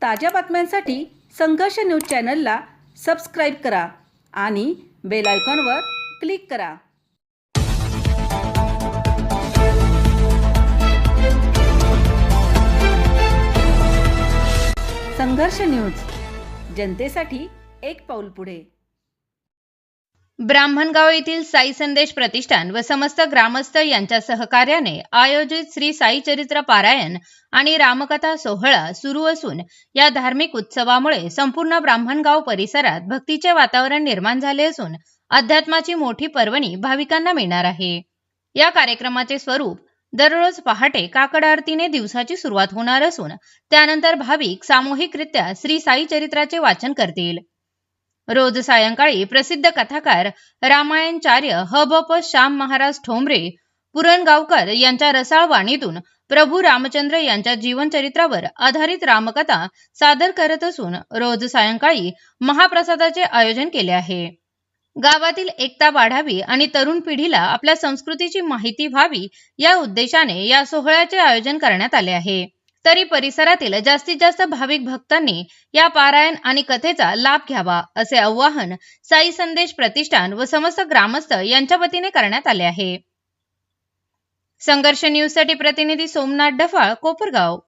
ताज्या बातम्यांसाठी संघर्ष न्यूज चॅनलला सबस्क्राईब करा आणि बेल आयकॉनवर क्लिक करा। संघर्ष न्यूज, जनतेसाठी एक पाऊल पुढे। ब्राह्मणगाव येथील साई संदेश प्रतिष्ठान व समस्त ग्रामस्थ यांच्या सहकार्याने आयोजित श्री साई चरित्र पारायण आणि रामकथा सोहळा सुरू असून या धार्मिक उत्सवामुळे संपूर्ण ब्राह्मणगाव परिसरात भक्तीचे वातावरण निर्माण झाले असून अध्यात्माची मोठी पर्वणी भाविकांना मिळणार आहे। या कार्यक्रमाचे स्वरूप दररोज पहाटे काकड आरतीने दिवसाची सुरुवात होणार असून त्यानंतर भाविक सामूहिकरित्या श्री साई चरित्राचे वाचन करतील। रोज सायंकाळी प्रसिद्ध कथाकार रामायणचार्य ह.ब.प. श्याम महाराज ठोंबरे पुरणगावकर यांच्या रसाळ वाणीतून प्रभू रामचंद्र यांच्या जीवनचरित्रावर आधारित रामकथा सादर करत असून रोज सायंकाळी महाप्रसादाचे आयोजन केले आहे। गावातील एकता वाढावी आणि तरुण पिढीला आपल्या संस्कृतीची माहिती व्हावी या उद्देशाने या सोहळ्याचे आयोजन करण्यात आले आहे। तरी परिसरातील जास्तीत जास्त भाविक भक्तांनी या पारायण आणि कथेचा लाभ घ्यावा असे आवाहन साई संदेश प्रतिष्ठान व समस्त ग्रामस्थ यांच्या वतीने करण्यात आले आहे। संघर्ष न्यूज साठी प्रतिनिधी सोमनाथ डफाळ, कोपरगाव।